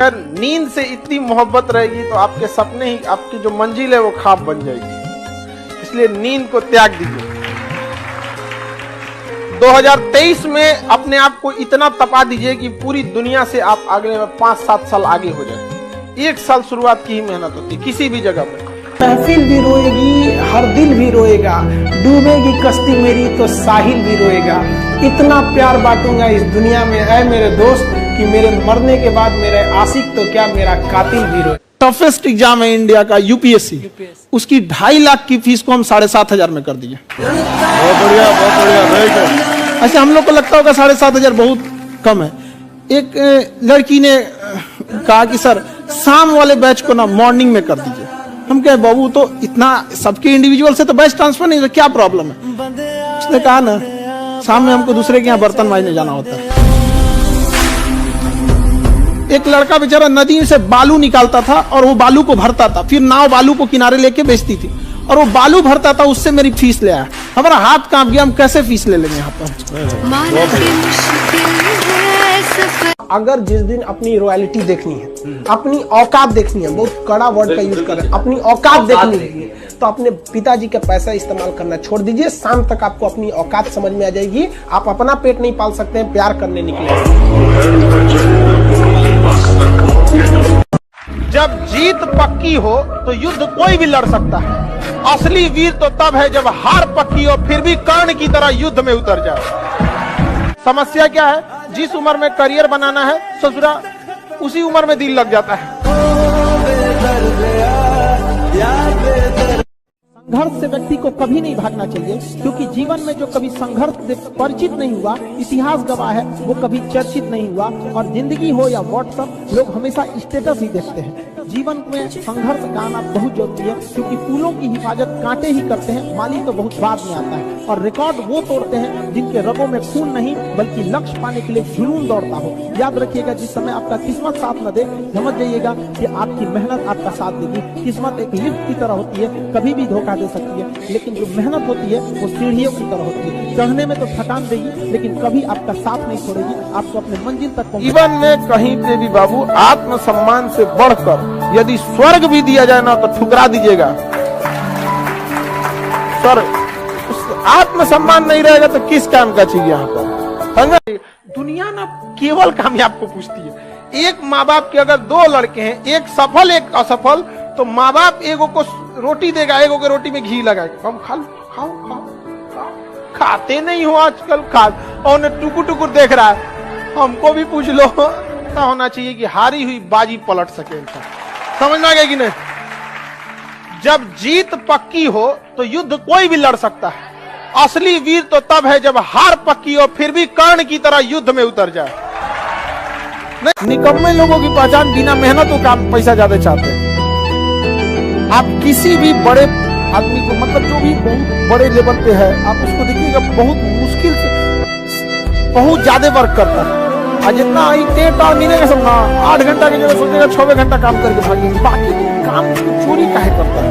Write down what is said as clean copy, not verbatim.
अगर नींद से इतनी मोहब्बत रहेगी तो आपके सपने ही, आपकी जो मंजिल है वो ख्वाब बन जाएगी। इसलिए नींद को त्याग दीजिए। 2023 में अपने आप को इतना तपा दीजिए कि पूरी दुनिया से आप अगले 5-7 साल आगे हो जाए। 1 साल शुरुआत की ही मेहनत होती है किसी भी जगह पर। महफिल भी रोएगी, हर दिल भी रोएगा, डूबेगी कश्ती मेरी तो साहिल भी रोएगा। इतना प्यार बांटूंगा इस दुनिया में ऐ मेरे दोस्त कि मेरे मरने के बाद मेरे आशिक तो क्या मेरा कातिल भी रोए। टफेस्ट एग्जाम है इंडिया का यूपीएससी, उसकी 2.5 लाख की फीस को हम 7,500 में कर दिए। बहुत बढ़िया, बहुत बढ़िया। ऐसे हम लोग को लगता होगा 7,500 बहुत कम है। एक लड़की ने कहा कि सर शाम वाले बैच को ना मॉर्निंग में कर दीजिए। हम कहे बाबू तो इतना सबके इंडिविजुअल से तो बैच ट्रांसफर नहीं, तो क्या प्रॉब्लम है? उसने कहा ना शाम में हमको दूसरे के यहाँ बर्तन मांजने जाना होता है। एक लड़का बेचारा नदी से बालू निकालता था और वो बालू को भरता था, फिर नाव बालू को किनारे लेके बेचती थी और वो बालू भरता था, उससे मेरी फीस ले आया। हमारा हाथ कांप गया, हम कैसे फीस ले लेंगे यहाँ पर। अगर जिस दिन अपनी रॉयल्टी देखनी है, अपनी औकात देखनी है, बहुत कड़ा वर्ड का यूज कर रहे हैं, अपनी औकात देखनी है, तो अपने पिताजी का पैसा इस्तेमाल करना छोड़ दीजिए। शाम तक आपको अपनी औकात समझ में आ जाएगी। आप अपना पेट नहीं पाल सकते हैं, प्यार करने निकले। जब जीत पक्की हो तो युद्ध कोई भी लड़ सकता है। असली वीर तो तब है जब हार पक्की हो फिर भी कर्ण की तरह युद्ध में उतर जाए। समस्या क्या है? जिस उम्र में करियर बनाना है ससुरा, उसी उम्र में दिल लग जाता है। संघर्ष से व्यक्ति को कभी नहीं भागना चाहिए, क्योंकि जीवन में जो कभी संघर्ष से परिचित नहीं हुआ, इतिहास गवाह है, वो कभी चर्चित नहीं हुआ। और जिंदगी हो या व्हाट्सएप, लोग हमेशा स्टेटस ही देखते हैं। जीवन में संघर्ष का आना बहुत जरूरी है, क्योंकि फूलों की हिफाजत कांटे ही करते हैं, माली तो बहुत बाद में आता है। और रिकॉर्ड वो तोड़ते हैं जिनके रगों में खून नहीं बल्कि लक्ष्य पाने के लिए जुनून दौड़ता हो। याद रखिएगा, जिस समय आपका किस्मत साथ न दे, समझ जाइएगा कि आपकी मेहनत आपका साथ देगी। किस्मत एक लिफ्ट की तरह होती है, कभी भी धोखा दे सकती है, लेकिन जो मेहनत होती है वो सीढ़ियों की तरह होती है। चढ़ने में तो थकान देगी, लेकिन कभी आपका साथ नहीं छोड़ेगी, आपको अपने मंजिल तक। जीवन में कहीं पे भी बाबू आत्मसम्मान से बढ़कर यदि स्वर्ग भी दिया जाए ना तो ठुकरा दीजिएगा। सर आत्मसम्मान नहीं रहेगा तो किस काम का चाहिए यहाँ पर? दुनिया ना केवल कामयाब को पूछती है। एक माँ बाप के अगर 2 लड़के हैं, एक सफल एक असफल, तो माँ बाप एगो को रोटी देगा, एगो के रोटी में घी लगाएगा। हम खाओ खाओ खाओ, खाते नहीं हो आजकल। खा और टुकुर टुकुर देख रहा है। हमको भी पूछ लो। ऐसा होना चाहिए कि हारी हुई बाजी पलट सके। समझना गया कि नहीं? जब जीत पक्की हो तो युद्ध कोई भी लड़ सकता है। असली वीर तो तब है जब हार पक्की हो फिर भी कर्ण की तरह युद्ध में उतर जाए। निकम्मे लोगों की पहचान बिना मेहनत को काम पैसा ज्यादा चाहते हैं। आप किसी भी बड़े आदमी को, मतलब जो भी बहुत बड़े लेवल पे है, आप उसको देखिएगा बहुत मुश्किल से बहुत ज्यादा वर्क करता है। आज जितना मिलेगा सब ना 8 घंटा की जगह सोचेगा 6 घंटा काम करके भागेंगे। बाकी काम चोरी काहे करता है?